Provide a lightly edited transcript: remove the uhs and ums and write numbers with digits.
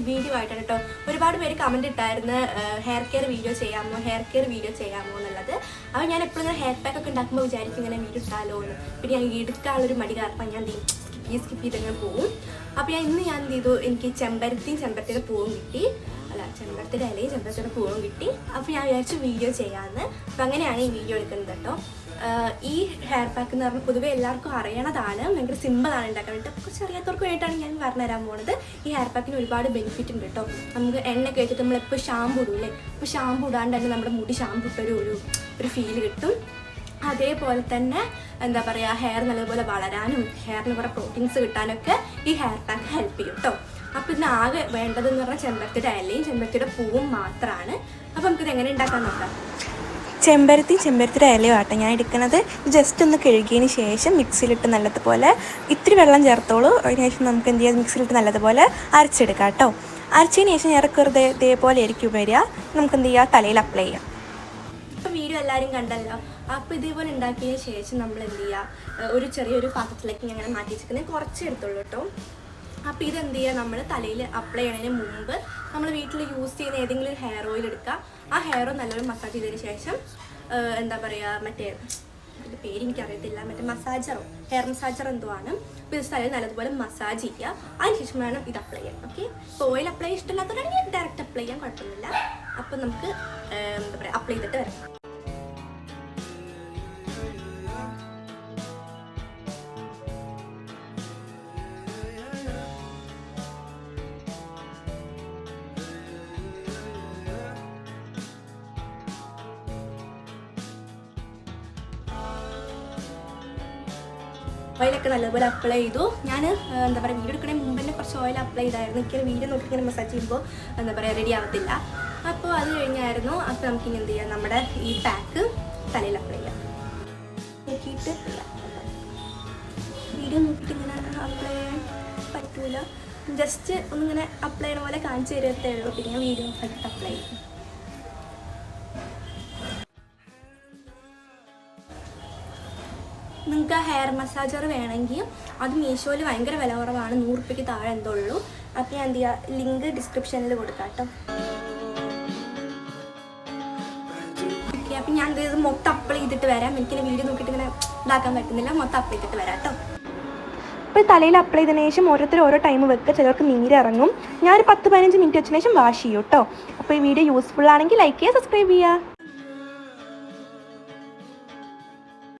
Video ആയിട്ടാണ് കേട്ടോ. ഒരുപാട് പേര് കമൻറ്റ് ഇട്ടായിരുന്നു ഹെയർ കെയർ വീഡിയോ ചെയ്യാമോ എന്നുള്ളത്. അപ്പോൾ ഞാൻ എപ്പോഴും ഇങ്ങനെ ഹെയർ പാക്ക് ഒക്കെ ഉണ്ടാക്കുമ്പോൾ വിചാരിക്കും ഇങ്ങനെ വീഡിയോ ഇട്ടാലോ എന്ന്. പിന്നെ ഞാൻ എടുക്കാനുള്ളൊരു മടി കാരണം ഞാൻ സ്കിപ്പ് ചെയ്തിങ്ങനെ പോവും. അപ്പോൾ ഇന്ന് ഞാൻ എന്ത് ചെയ്തു, എനിക്ക് ചെമ്പരത്തിയുടെ പൂവും കിട്ടി, ചെമ്പരത്തിയുടെ ഇലയും ചെമ്പരത്തിയുടെ പൂവും കിട്ടി. അപ്പോൾ ഞാൻ വിചാരിച്ചു വീഡിയോ ചെയ്യാമെന്ന്. അപ്പോൾ അങ്ങനെയാണ് ഈ വീഡിയോ എടുക്കുന്നത് കേട്ടോ. ഈ ഹെയർ പാക്ക് എന്ന് പറഞ്ഞാൽ പൊതുവേ എല്ലാവർക്കും അറിയണതാണ്, ഭയങ്കര സിമ്പിളാണ് ഉണ്ടാക്കാൻ വേണ്ടിയിട്ട്. കുറച്ച് അറിയാത്തവർക്ക് വേണ്ടിയിട്ടാണ് ഞാൻ പറഞ്ഞുതരാൻ പോകുന്നത്. ഈ ഹെയർ പാക്കിന് ഒരുപാട് ബെനിഫിറ്റ് ഉണ്ട് കേട്ടോ. നമുക്ക് എണ്ണ കഴിച്ചിട്ട് നമ്മളെപ്പോൾ ഷാമ്പു ഇടൂല്ലേ, അപ്പോൾ ഷാമ്പു ഇടാണ്ട് തന്നെ നമ്മുടെ മുടി ഷാമ്പു ഇട്ടൊരു ഫീൽ കിട്ടും. അതേപോലെ തന്നെ എന്താ പറയുക, ഹെയർ നല്ലതുപോലെ വളരാനും ഹെയറിന് കുറേ പ്രോട്ടീൻസ് കിട്ടാനൊക്കെ ഈ ഹെയർ പാക്ക് ഹെൽപ്പ് ചെയ്യും കേട്ടോ. അപ്പോൾ ഇതിനാകെ വേണ്ടതെന്ന് പറഞ്ഞാൽ ചെമ്പരത്തിയുടെ ഇലയും ചെമ്പരത്തിയുടെ പൂവും മാത്രമാണ്. അപ്പോൾ നമുക്കിത് എങ്ങനെ ഉണ്ടാക്കാൻ നോക്കാം. ചെമ്പരത്തിയുടെ ഇലയും ആട്ടെ ഞാൻ എടുക്കുന്നത്. ജസ്റ്റ് ഒന്ന് കഴുകിയതിന് ശേഷം മിക്സിയിലിട്ട് നല്ലതുപോലെ ഇത്തിരി വെള്ളം ചേർത്തോളൂ. അതിനുശേഷം നമുക്ക് എന്ത് ചെയ്യാം, മിക്സിയിലിട്ട് നല്ലതുപോലെ അരച്ചെടുക്കാം കേട്ടോ. അരച്ചതിന് ശേഷം ഇറക്കരുത്, ഇതേപോലെ ആയിരിക്കും വരിക. നമുക്ക് എന്ത് ചെയ്യാം, തലയിൽ അപ്ലൈ ചെയ്യാം. ഇപ്പം വീഡിയോ എല്ലാവരും കണ്ടല്ലോ. അപ്പോൾ ഇതേപോലെ ഉണ്ടാക്കിയതിന് ശേഷം നമ്മൾ എന്ത് ചെയ്യുക, ഒരു ചെറിയൊരു പാത്രത്തിലേക്ക് ഞങ്ങൾ മാറ്റി വെച്ചിരിക്കുന്നത് കുറച്ച് എടുത്തുള്ളൂ കേട്ടോ. അപ്പോൾ ഇതെന്ത് ചെയ്യുക, നമ്മൾ തലയിൽ അപ്ലൈ ചെയ്യുന്നതിന് മുമ്പ് നമ്മൾ വീട്ടിൽ യൂസ് ചെയ്യുന്ന ഏതെങ്കിലും ഒരു ഹെയർ ഓയിൽ എടുക്കുക. ആ ഹെയർ ഓയിൽ നല്ലൊരു മസാജ് ചെയ്തതിന് ശേഷം എന്താ പറയുക, മറ്റേ അതിൻ്റെ പേര് എനിക്കറിയത്തില്ല, മറ്റേ ഹെയർ മസാജർ എന്തോ ആണ്. അപ്പോൾ ഇത് തലയിൽ നല്ലതുപോലെ മസാജ് ചെയ്യുക. അതിന് ശേഷം വേണം ഇത് അപ്ലൈ ചെയ്യാൻ. ഓക്കെ, ഇപ്പോൾ ഓയിൽ അപ്ലൈ ഇഷ്ടമില്ലാത്തവരാണെങ്കിൽ ഡയറക്റ്റ് അപ്ലൈ ചെയ്യാൻ കുഴപ്പമൊന്നുമില്ല. അപ്പോൾ നമുക്ക് എന്താ പറയുക, അപ്ലൈ ചെയ്തിട്ട് വരാം. ഓയിലൊക്കെ നല്ലപോലെ അപ്ലൈ ചെയ്തു. ഞാൻ എന്താ പറയുക, വീഡിയോ എടുക്കണേ മുമ്പ് തന്നെ കുറച്ച് ഓയിൽ അപ്ലൈ ചെയ്തായിരുന്നു. എനിക്ക് വീഡിയോ നോക്കി ഇങ്ങനെ മസാജ് ചെയ്യുമ്പോൾ എന്താ പറയുക റെഡി ആവത്തില്ല. അപ്പോൾ അത് കഴിഞ്ഞായിരുന്നു. അപ്പോൾ നമുക്കിനി എന്ത് ചെയ്യാം, നമ്മുടെ ഈ പാക്ക് തലയിൽ അപ്ലൈ ചെയ്യാം. നോക്കിയിട്ട് വീഡിയോ നോക്കിയിട്ട് ഇങ്ങനെ അപ്ലൈ ചെയ്യാൻ പറ്റൂല, ജസ്റ്റ് ഒന്നിങ്ങനെ അപ്ലൈ ചെയ്യണ പോലെ കാണിച്ചു തരത്തേ ഉള്ളൂ. പിന്നെ വീഡിയോ ആയിട്ട് അപ്ലൈ ചെയ്യും. നിങ്ങൾക്ക് ഹെയർ മസാജർ വേണമെങ്കിൽ അത് മീഷോയിൽ ഭയങ്കര വില കുറവാണ്, 100 രൂപയ്ക്ക് താഴെ എന്തോ ഉള്ളൂ. അപ്പോൾ ഞാൻ എന്ത് ചെയ്യുക, ലിങ്ക് ഡിസ്ക്രിപ്ഷനിൽ കൊടുക്കാം കേട്ടോ. ഓക്കെ, അപ്പം ഞാൻ ഇത് മൊത്തം അപ്ലൈ ചെയ്തിട്ട് വരാം. എനിക്കിങ്ങനെ വീഡിയോ നോക്കിയിട്ട് ഇങ്ങനെ ഇതാക്കാൻ പറ്റുന്നില്ല. മൊത്തം അപ്ലൈ ചെയ്തിട്ട് വരാം കേട്ടോ. ഇപ്പോൾ തലയിൽ അപ്ലൈ ചെയ്തതിന് ശേഷം ഓരോരുത്തർ ഓരോ ടൈം വെക്കുക. ചിലർക്ക് നീരിറങ്ങും. ഞാനൊരു 10-15 മിനിറ്റ് വെച്ചതിന് ശേഷം വാഷ് ചെയ്യും കേട്ടോ. അപ്പോൾ ഈ വീഡിയോ യൂസ്ഫുൾ ആണെങ്കിൽ ലൈക്ക് ചെയ്യുക, സബ്സ്ക്രൈബ് ചെയ്യുക.